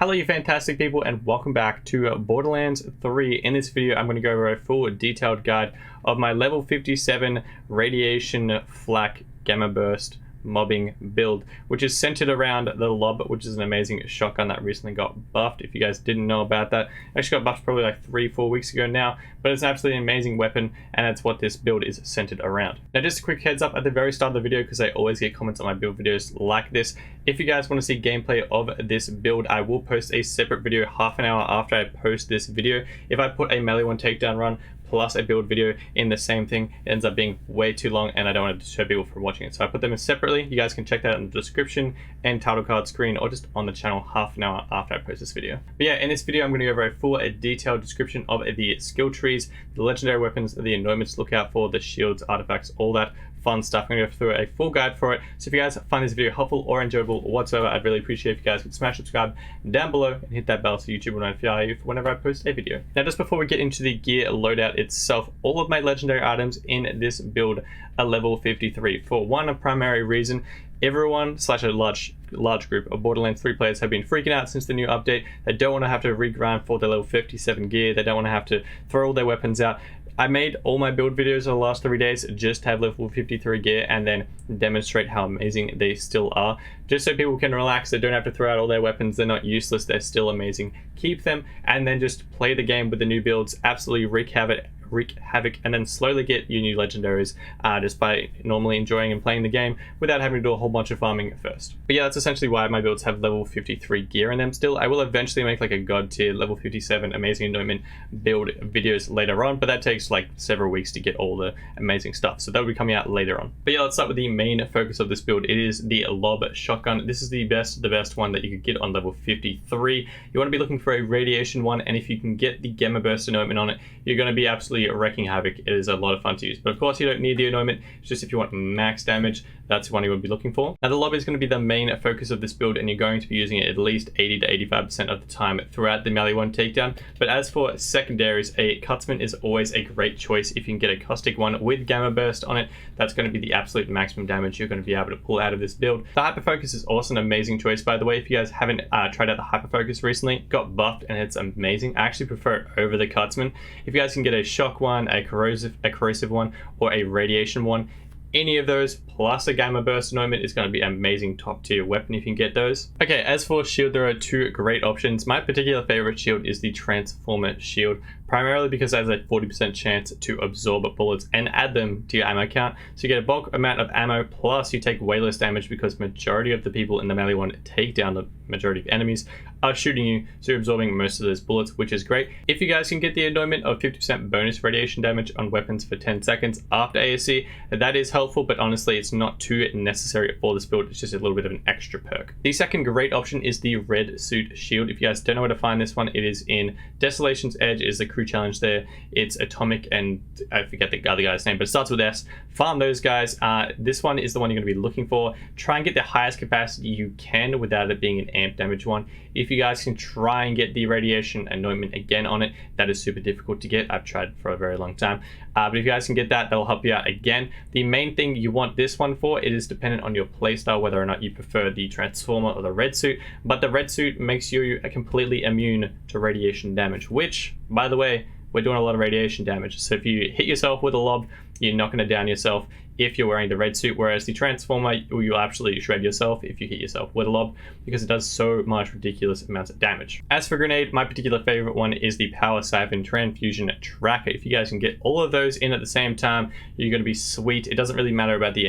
Hello you fantastic people and welcome back to Borderlands 3. In this video I'm going to go over a full detailed guide of my level 57 radiation flak gamma burst mobbing build, which is centered around the lob, which is an amazing shotgun that recently got buffed. If you guys didn't know about that, it actually got buffed probably like 3-4 weeks ago now, but it's an absolutely amazing weapon and that's what this build is centered around. Now just a quick heads up at the very start of the video, because I always get comments on my build videos like this. If you guys want to see gameplay of this build, I will post a separate video half an hour after I post this video. If I put a Maliwan Takedown run plus a build video in the same thing, it ends up being way too long and I don't want to deter people from watching it. So I put them in separately. You guys can check that in the description and title card screen, or just on the channel half an hour after I post this video. But yeah, in this video I'm going to go over a full detailed description of the skill trees, the legendary weapons, the anointments to look out for, the shields, artifacts, all that fun stuff. I'm going to go through a full guide for it. So if you guys find this video helpful or enjoyable whatsoever, I'd really appreciate if you guys could smash subscribe down below and hit that bell so YouTube will notify you whenever I post a video. Now just before we get into the gear loadout itself, all of my legendary items in this build are level 53 for one primary reason. Everyone / a large group of Borderlands 3 players have been freaking out since the new update. They don't want to have to regrind for their level 57 gear. They don't want to have to throw all their weapons out. I made all my build videos over the last 3 days just to have level 53 gear and then demonstrate how amazing they still are. Just so people can relax, they don't have to throw out all their weapons, they're not useless, they're still amazing. Keep them and then just play the game with the new builds, absolutely wreak havoc, and then slowly get your new legendaries just by normally enjoying and playing the game without having to do a whole bunch of farming first. But yeah, that's essentially why my builds have level 53 gear in them still. I will eventually make like a god tier level 57 amazing anointment build videos later on, but that takes like several weeks to get all the amazing stuff, so that will be coming out later on. But yeah, let's start with the main focus of this build. It is the lob shotgun. This is the best one that you could get on level 53. You want to be looking for a radiation one, and if you can get the gamma burst anointment on it, you're going to be absolutely wrecking havoc. It is a lot of fun to use, but of course you don't need the anointment. It's just if you want max damage, that's the one you would be looking for. Now the lob is going to be the main focus of this build, and you're going to be using it at least 80 to 85% of the time throughout the Maliwan Takedown. But as for secondaries, a Cutsman is always a great choice. If you can get a caustic one with gamma burst on it, that's going to be the absolute maximum damage you're going to be able to pull out of this build. The hyper focus is also an amazing choice, by the way. If you guys haven't tried out the hyper focus recently, got buffed and it's amazing. I actually prefer it over the Cutsman. If you guys can get a shock one, a corrosive one, or a radiation one, any of those plus a gamma burst anointment is going to be amazing top tier weapon if you can get those. Okay, as for shield, there are two great options. My particular favorite shield is the transformer shield, primarily because it has a 40% chance to absorb bullets and add them to your ammo count. So you get a bulk amount of ammo, plus you take way less damage because majority of the people in the Maliwan Takedown, the majority of enemies, are shooting you, so you're absorbing most of those bullets, which is great. If you guys can get the anointment of 50% bonus radiation damage on weapons for 10 seconds after ASC, that is helpful, but honestly it's not too necessary for this build. It's just a little bit of an extra perk. The second great option is the red suit shield. If you guys don't know where to find this one, it is in Desolation's Edge. Is the crew challenge there. It's Atomic and I forget the other guy's name, but it starts with S. Farm those guys. This one is the one you're going to be looking for. Try and get the highest capacity you can without it being an amp damage one. If you guys can try and get the radiation anointment again on it, that is super difficult to get. I've tried for a very long time, but if you guys can get that, that'll help you out again. The main thing you want this one for, it is dependent on your playstyle whether or not you prefer the transformer or the red suit, but the red suit makes you completely immune to radiation damage, which, by the way, we're doing a lot of radiation damage. So if you hit yourself with a lob, you're not going to down yourself if you're wearing the red suit, whereas the transformer, you'll absolutely shred yourself if you hit yourself with a lob, because it does so much ridiculous amounts of damage. As for grenade, my particular favorite one is the Power Siphon Transfusion Tracker. If you guys can get all of those in at the same time, you're going to be sweet. It doesn't really matter about the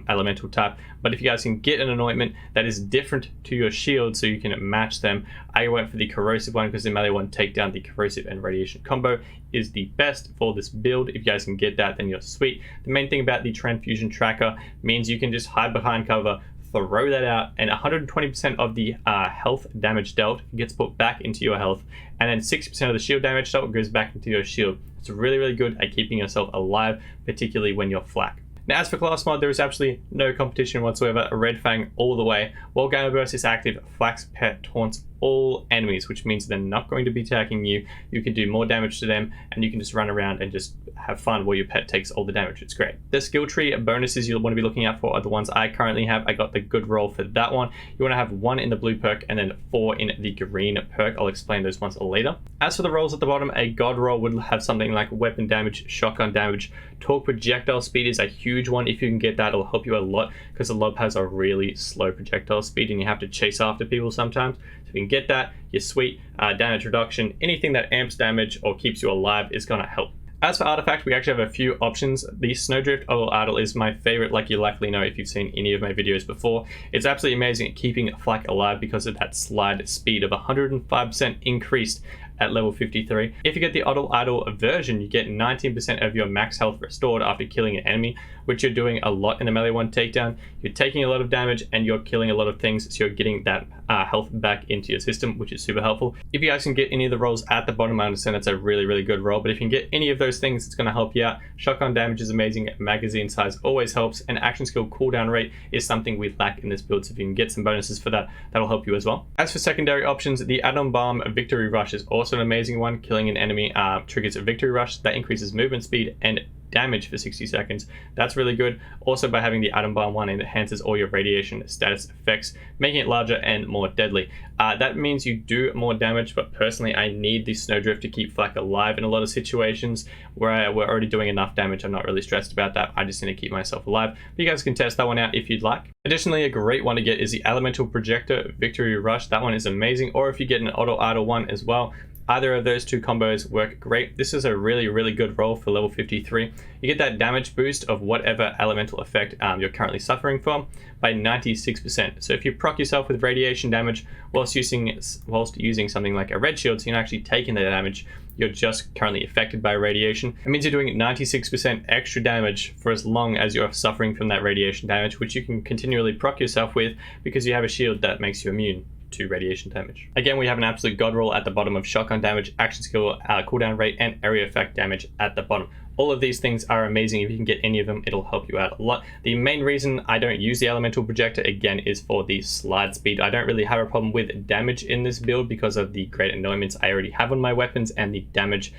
elemental type, but if you guys can get an anointment that is different to your shield so you can match them, I went for the corrosive one because in Maliwan Takedown, the corrosive and radiation combo is the best for this build. If you guys can get that, then you're sweet. The main thing about the transfusion tracker means you can just hide behind cover, throw that out, and 120% of the health damage dealt gets put back into your health, and then 60% of the shield damage dealt goes back into your shield. It's really, really good at keeping yourself alive, particularly when you're flak. Now as for class mod, there is absolutely no competition whatsoever. Red Fang all the way. While Gamma Burst is active, Flak's Pet taunts all enemies, which means they're not going to be attacking you. You can do more damage to them, and you can just run around and just have fun while your pet takes all the damage. It's great. The skill tree bonuses you'll want to be looking out for are the ones I currently have. I got the good roll for that one. You want to have 1 in the blue perk and then 4 in the green perk. I'll explain those ones later. As for the rolls at the bottom, a god roll would have something like weapon damage, shotgun damage. Torque projectile speed is a huge one. If you can get that, it'll help you a lot because the lob has a really slow projectile speed and you have to chase after people sometimes. So if you can get that, you're sweet. Damage reduction, anything that amps damage or keeps you alive is going to help. As for artifact, we actually have a few options. The Snowdrift Idle Idle is my favorite, like you likely know if you've seen any of my videos before. It's absolutely amazing at keeping Flak alive because of that slide speed of 105% increased at level 53. If you get the Idle Idle version, you get 19% of your max health restored after killing an enemy, which you're doing a lot in the Maliwan Takedown. You're taking a lot of damage and you're killing a lot of things, so you're getting that health back into your system, which is super helpful. If you guys can get any of the rolls at the bottom, I understand that's a really, really good roll, but if you can get any of those things, it's going to help you out. Shotgun damage is amazing, magazine size always helps, and action skill cooldown rate is something we lack in this build, so if you can get some bonuses for that, that'll help you as well. As for secondary options, the Atom Bomb Victory Rush is also an amazing one. Killing an enemy triggers a Victory Rush that increases movement speed and damage for 60 seconds. That's really good. Also, by having the Atom Bomb one, it enhances all your radiation status effects, making it larger and more deadly. That means you do more damage, but personally I need the Snowdrift to keep Flak alive in a lot of situations where we're already doing enough damage. I'm not really stressed about that. I just need to keep myself alive. But you guys can test that one out if you'd like. Additionally, a great one to get is the Elemental Projector Victory Rush. That one is amazing. Or if you get an Auto Idle one as well, either of those two combos work great. This is a really, really good roll for level 53. You get that damage boost of whatever elemental effect you're currently suffering from by 96%. So if you proc yourself with radiation damage whilst using something like a red shield, so you're not actually taking the damage, you're just currently affected by radiation. It means you're doing 96% extra damage for as long as you're suffering from that radiation damage, which you can continually proc yourself with because you have a shield that makes you immune to radiation damage. Again, we have an absolute god roll at the bottom of shotgun damage, action skill, cooldown rate, and area effect damage at the bottom. All of these things are amazing. If you can get any of them, it'll help you out a lot. The main reason I don't use the Elemental Projector, again, is for the slide speed. I don't really have a problem with damage in this build because of the great anointments I already have on my weapons and the damage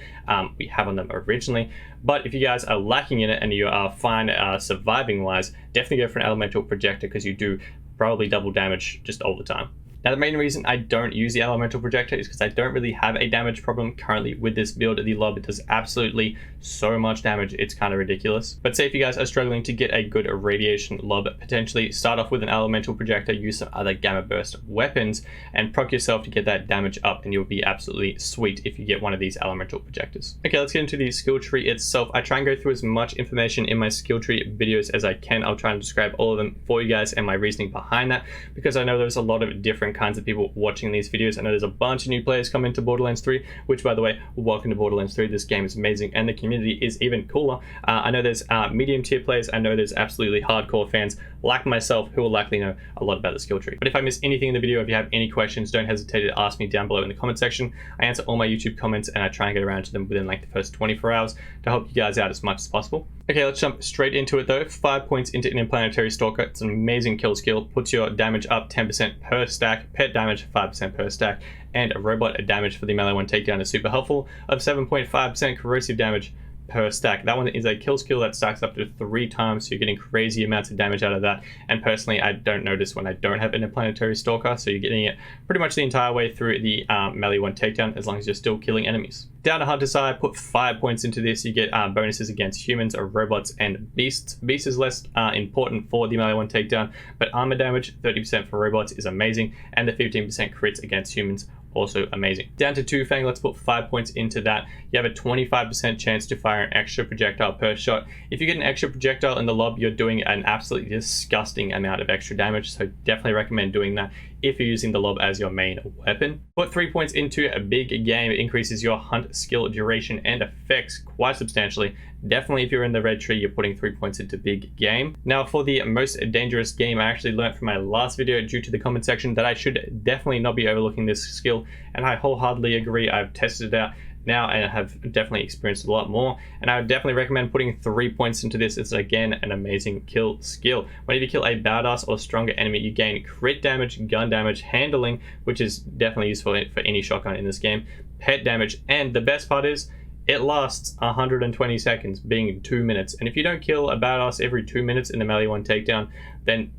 we have on them originally. But if you guys are lacking in it and you are fine surviving wise, definitely go for an Elemental Projector because you do probably double damage just all the time. Now, the main reason I don't use the Elemental Projector is because I don't really have a damage problem currently with this build. The lob, it does absolutely so much damage, it's kind of ridiculous. But say if you guys are struggling to get a good radiation lob, potentially start off with an Elemental Projector, use some other Gamma Burst weapons, and proc yourself to get that damage up, and you'll be absolutely sweet if you get one of these Elemental Projectors. Okay, let's get into the skill tree itself. I try and go through as much information in my skill tree videos as I can. I'll try and describe all of them for you guys and my reasoning behind that, because I know there's a lot of different kinds of people watching these videos. I know there's a bunch of new players coming to Borderlands 3, which, by the way, welcome to Borderlands 3. This game is amazing and the community is even cooler. I know there's medium tier players. I know there's absolutely hardcore fans like myself who will likely know a lot about the skill tree. But if I miss anything in the video, if you have any questions, don't hesitate to ask me down below in the comment section. I answer all my YouTube comments and I try and get around to them within like the first 24 hours to help you guys out as much as possible. Okay, let's jump straight into it though. 5 points into Interplanetary Stalker. It's an amazing kill skill. Puts your damage up 10% per stack, pet damage 5% per stack, and a robot damage for the Maliwan Takedown is super helpful of 7.5% corrosive damage per stack. That one is a kill skill that stacks up to 3 times, so you're getting crazy amounts of damage out of that. And personally, I don't notice when I don't have Interplanetary Stalker, so you're getting it pretty much the entire way through the Maliwan Takedown as long as you're still killing enemies. Down to Hunter's Eye, put 5 points into this. You get bonuses against humans, or robots, and beasts. Beasts is less important for the Maliwan Takedown, but armor damage, 30% for robots, is amazing, and the 15% crits against humans, also amazing. Down to Two Fang, let's put 5 points into that. You have a 25% chance to fire an extra projectile per shot. If you get an extra projectile in the lob, you're doing an absolutely disgusting amount of extra damage, so definitely recommend doing that if you're using the lob as your main weapon. Put 3 points into a big game. It increases your hunt skill duration and effects quite substantially. Definitely if you're in the red tree, you're putting 3 points into big game. Now for the most dangerous game, I actually learned from my last video due to the comment section that I should definitely not be overlooking this skill, and I wholeheartedly agree. I've tested it out. now and have definitely experienced a lot more. And I would definitely recommend putting 3 points into this. It's again an amazing kill skill. Whenever you kill a badass or stronger enemy, you gain crit damage, gun damage, handling, which is definitely useful for any shotgun in this game, pet damage, and the best part is it lasts 120 seconds, being 2 minutes. And if you don't kill a badass every 2 minutes in the Maliwan Takedown, then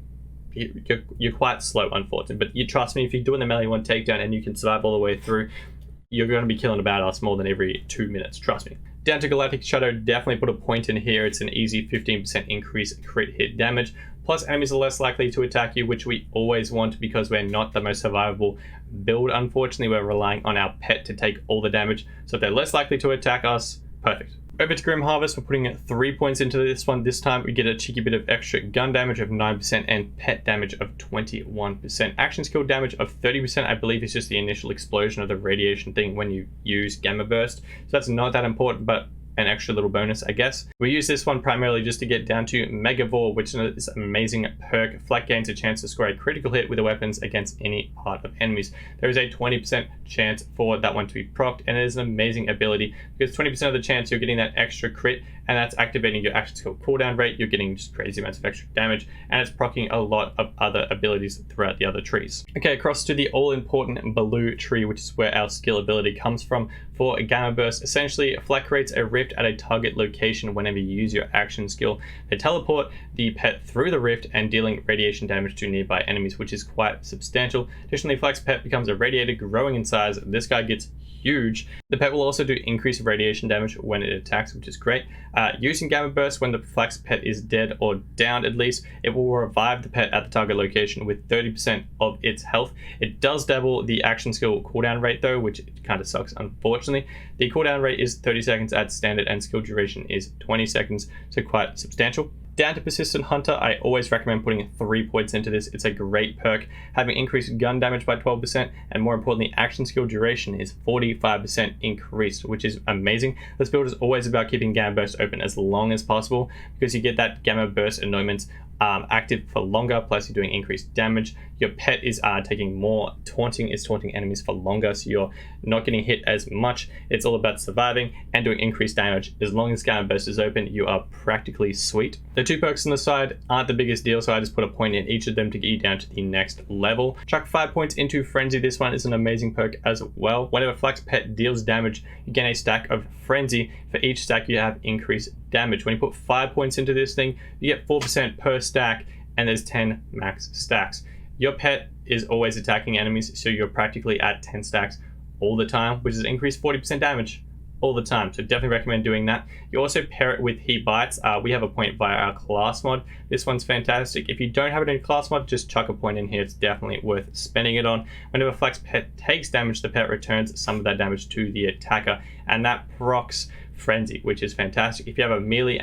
you're quite slow, unfortunately. But you trust me, if you're doing the Maliwan Takedown and you can survive all the way through, you're going to be killing a badass more than every 2 minutes, trust me. Down to Galactic Shadow, definitely put a point in here. It's an easy 15% increase crit hit damage. Plus, enemies are less likely to attack you, which we always want because we're not the most survivable build. Unfortunately, we're relying on our pet to take all the damage. So if they're less likely to attack us, perfect. Over to Grim Harvest, we're putting 3 points into this one. This time we get a cheeky bit of extra gun damage of 9% and pet damage of 21%. Action skill damage of 30%, I believe, is just the initial explosion of the radiation thing when you use Gamma Burst. So that's not that important, but an extra little bonus, I guess. We use this one primarily just to get down to Megavore, which is an amazing perk. Flak gains a chance to score a critical hit with the weapons against any part of enemies. There is a 20% chance for that one to be procced, and it is an amazing ability because 20% of the chance you're getting that extra crit, and that's activating your action skill cooldown rate. You're getting just crazy amounts of extra damage, and it's proccing a lot of other abilities throughout the other trees. Okay, across to the all-important blue tree, which is where our skill ability comes from. For Gamma Burst, essentially, Flak creates a rift at a target location whenever you use your action skill. They teleport the pet through the rift and dealing radiation damage to nearby enemies, which is quite substantial. Additionally, Flak's pet becomes a radiator growing in size. This guy gets huge. The pet will also do increased radiation damage when it attacks, which is great. Using Gamma Burst when the Flak's pet is dead or downed at least, it will revive the pet at the target location with 30% of its health. It does double the action skill cooldown rate though, which kind of sucks, unfortunately. The cooldown rate is 30 seconds at standard and skill duration is 20 seconds, so quite substantial. Down to Persistent Hunter, I always recommend putting 3 points into this. It's a great perk, having increased gun damage by 12%, and more importantly, action skill duration is 45% increased, which is amazing. This build is always about keeping Gamma Burst open as long as possible because you get that Gamma Burst annoyance active for longer, plus you're doing increased damage. Your pet is taking more taunting, is taunting enemies for longer, so you're not getting hit as much. It's all about surviving and doing increased damage. As long as Gamma Burst is open, you are practically sweet. The 2 perks on the side aren't the biggest deal, so I just put a point in each of them to get you down to the next level. Chuck 5 points into Frenzy. This one is an amazing perk as well. Whenever Flak's pet deals damage, you gain a stack of Frenzy. For each stack, you have increased damage. When you put 5 points into this thing, you get 4% per stack, and there's 10 max stacks. Your pet is always attacking enemies, so you're practically at 10 stacks all the time, which is increased 40% damage all the time, so definitely recommend doing that. You also pair it with Heat Bites. We have a point via our class mod. This one's fantastic. If you don't have it in class mod, just chuck a point in here. It's definitely worth spending it on. Whenever Flak's pet takes damage, the pet returns some of that damage to the attacker, and that procs Frenzy, which is fantastic. If you have a melee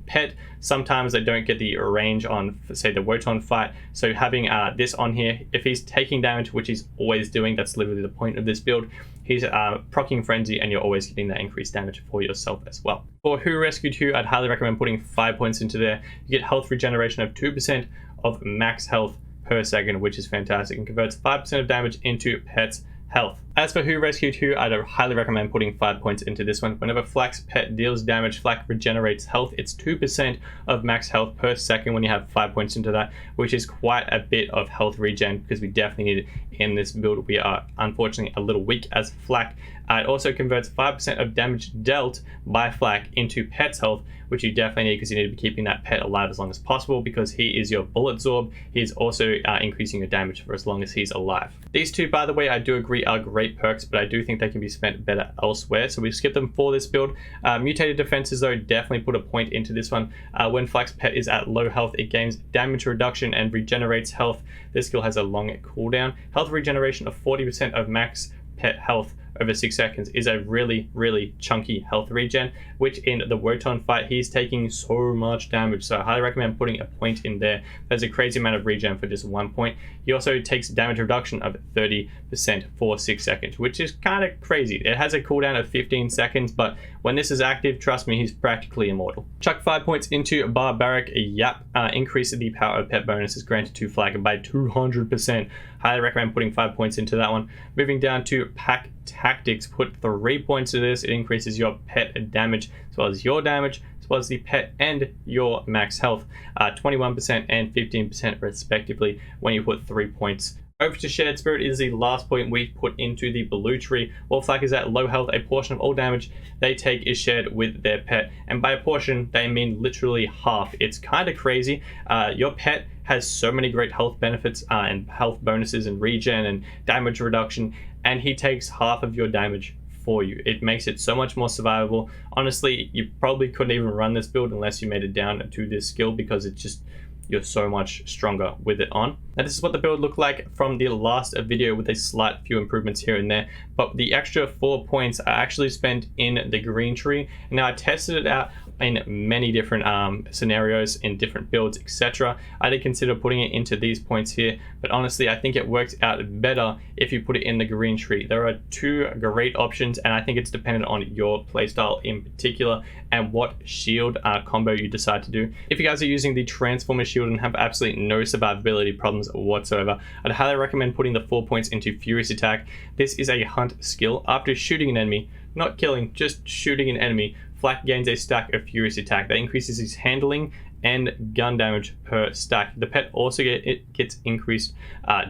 pet, sometimes they don't get the range on, say, the Wotan fight, so having this on here, if he's taking damage, which he's always doing, that's literally the point of this build, he's proccing Frenzy, and you're always getting that increased damage for yourself as well. For Who Rescued Who, I'd highly recommend putting 5 points into there. You get health regeneration of 2% of max health per second, which is fantastic, and converts 5% of damage into pet's health. As for Who Rescued Who, I'd highly recommend putting 5 points into this one. Whenever Flak's pet deals damage, Flak regenerates health. It's 2% of max health per second when you have 5 points into that, which is quite a bit of health regen because we definitely need it in this build. We are unfortunately a little weak as Flak. It also converts 5% of damage dealt by Flak into pet's health, which you definitely need because you need to be keeping that pet alive as long as possible because he is your bullet zorb. He's also increasing your damage for as long as he's alive. These two, by the way, I do agree are great perks, but I do think they can be spent better elsewhere, so we skip them for this build. Mutated Defenses, though, definitely put a point into this one. When Flak's pet is at low health, it gains damage reduction and regenerates health. This skill has a long cooldown. Health regeneration of 40% of max pet health over 6 seconds is a really chunky health regen, which in the Wotan fight, he's taking so much damage, so I highly recommend putting a point in there. There's a crazy amount of regen for just 1 point. He also takes damage reduction of 30% for 6 seconds, which is kind of crazy. It has a cooldown of 15 seconds, but when this is active, trust me, he's practically immortal. Chuck 5 points into Barbaric Yap. Increase the power of pet bonuses granted to Flak by 200%. highly recommend putting 5 points into that one. Moving down to pack tactics, put 3 points to this. It increases your pet damage as well as your damage, as well as the pet and your max health, 21% and 15% respectively when you put 3 points. Over to Shared Spirit is the last point we put into the blue tree. While Flak is at low health, a portion of all damage they take is shared with their pet. And by a portion, they mean literally half. It's kind of crazy. Your pet has so many great health benefits and health bonuses and regen and damage reduction, and he takes half of your damage for you. It makes it so much more survivable. Honestly, you probably couldn't even run this build unless you made it down to this skill, because it's just, you're so much stronger with it on. Now this is what the build looked like from the last video, with a slight few improvements here and there, but the extra 4 points are actually spent in the green tree. Now I tested it out in many different scenarios, in different builds, etc. I did consider putting it into these points here, but honestly I think it works out better if you put it in the green tree. There are 2 great options, and I think it's dependent on your playstyle in particular and what shield combo you decide to do. If you guys are using the Transformer shield and have absolutely no survivability problems whatsoever, I'd highly recommend putting the 4 points into Furious Attack. This is a hunt skill. After shooting an enemy, not killing, just shooting an enemy, Flak gains a stack of Furious Attack that increases his handling and gun damage per stack. The pet also gets increased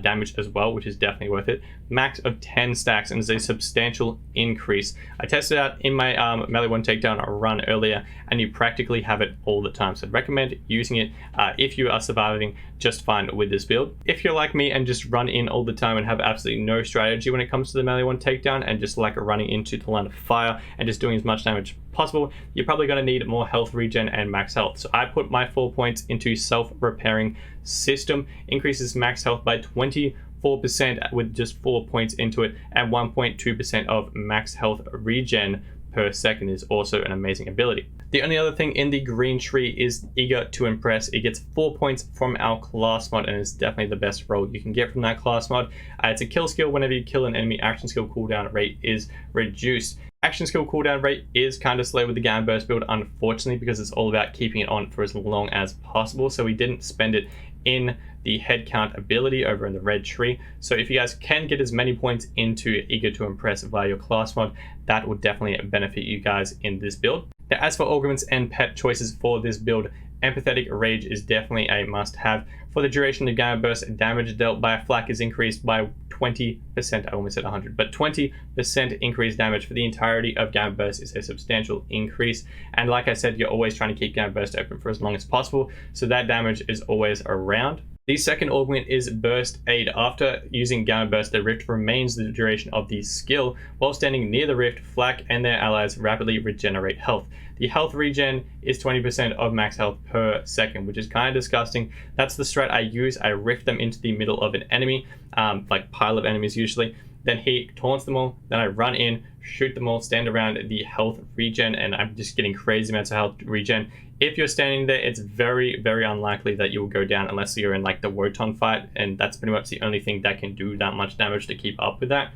damage as well, which is definitely worth it. Max of 10 stacks, and is a substantial increase. I tested it out in my Maliwan Takedown run earlier, and you practically have it all the time. So I'd recommend using it if you are surviving just fine with this build. If you're like me and just run in all the time and have absolutely no strategy when it comes to the Maliwan Takedown, and just like running into the line of fire and just doing as much damage possible, you're probably going to need more health regen and max health. So I put my 4 points into self-repairing system, increases max health by 24% with just 4 points into it, and 1.2% of max health regen per second is also an amazing ability. The only other thing in the green tree is Eager to Impress. It gets 4 points from our class mod, and it's definitely the best role you can get from that class mod. It's a kill skill. Whenever you kill an enemy, action skill cooldown rate is reduced. Action skill cooldown rate is kind of slow with the Gamma Burst build, unfortunately, because it's all about keeping it on for as long as possible. So we didn't spend it in the head count ability over in the red tree. So if you guys can get as many points into Eager to Impress via your class mod, that will definitely benefit you guys in this build. Now, as for augments and pet choices for this build, Empathetic Rage is definitely a must-have. For the duration of Gamma Burst, damage dealt by a Flak is increased by 20%. I almost said 100, but 20% increased damage for the entirety of Gamma Burst is a substantial increase. And like I said, you're always trying to keep Gamma Burst open for as long as possible, so that damage is always around. The second augment is Burst Aid. After using Gamma Burst, the Rift remains the duration of the skill. While standing near the Rift, Flak and their allies rapidly regenerate health. The health regen is 20% of max health per second, which is kind of disgusting. That's the strat I use. I rift them into the middle of an enemy, like pile of enemies usually. Then he taunts them all. Then I run in, shoot them all, stand around the health regen, and I'm just getting crazy amounts of health regen. If you're standing there, it's very, very unlikely that you will go down unless you're in like the Wotan fight, and that's pretty much the only thing that can do that much damage to keep up with that.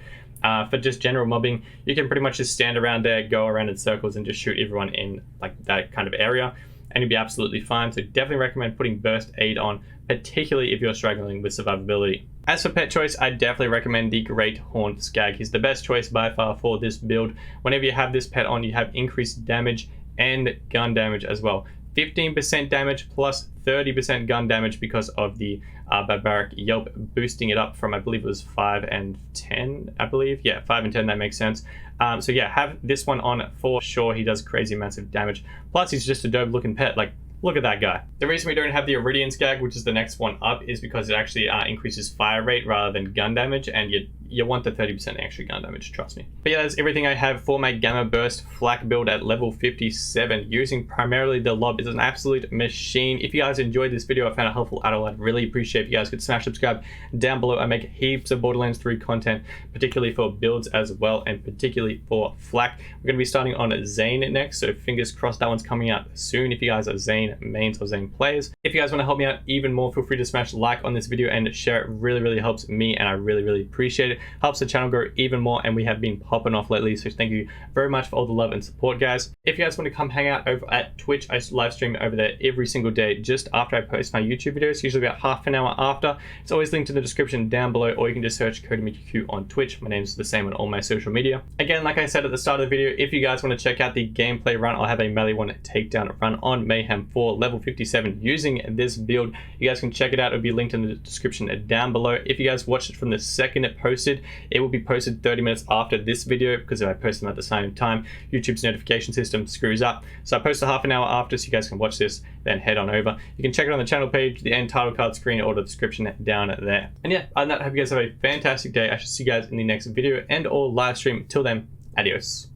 For just general mobbing, you can pretty much just stand around there, go around in circles, and just shoot everyone in like that kind of area, and you'll be absolutely fine. So definitely recommend putting Burst Aid on, particularly if you're struggling with survivability. As for pet choice, I definitely recommend the Great Horned Skag. He's the best choice by far for this build. Whenever you have this pet on, you have increased damage and gun damage as well. 15% damage plus 30% gun damage because of the Barbaric Yelp, boosting it up from, I believe it was 5 and 10, I believe. Yeah, 5 and 10, that makes sense. So yeah, have this one on for sure. He does crazy amounts of damage. Plus, he's just a dope looking pet. Like, look at that guy. The reason we don't have the Iridian Skag, which is the next one up, is because it actually increases fire rate rather than gun damage, and you want the 30% extra gun damage, trust me. But yeah, that's everything I have for my Gamma Burst Flak build at level 57, using primarily the lob. It's an absolute machine. If you guys enjoyed this video, I found it helpful at all, I'd really appreciate if you guys could smash subscribe down below. I make heaps of Borderlands 3 content, particularly for builds as well, and particularly for Flak. We're going to be starting on Zane next, so fingers crossed that one's coming out soon if you guys are Zane mains or Zane players. If If you guys want to help me out even more, feel free to smash like on this video and share it. Really helps me, and I really appreciate it. Helps the channel grow even more, and we have been popping off lately, so thank you very much for all the love and support, guys. If you guys want to come hang out over at Twitch, I live stream over there every single day just after I post my YouTube videos, usually about half an hour after. It's always linked in the description down below, or you can just search CodyMikeyQ on Twitch. My name's the same on all my social media. Again, like I said at the start of the video, if you guys want to check out the gameplay run, I'll have a Maliwan Takedown run on Mayhem 4 level 57 using this build. You guys can check it out. It'll be linked in the description down below. If you guys watched it from the second it posted, it will be posted 30 minutes after this video, because if I post them at the same time, YouTube's notification system screws up. So I post a half an hour after, so you guys can watch this, then head on over. You can check it on the channel page, the end title card screen, or the description down there. And yeah, other than that, I hope you guys have a fantastic day. I shall see you guys in the next video and or live stream. Till then, adios.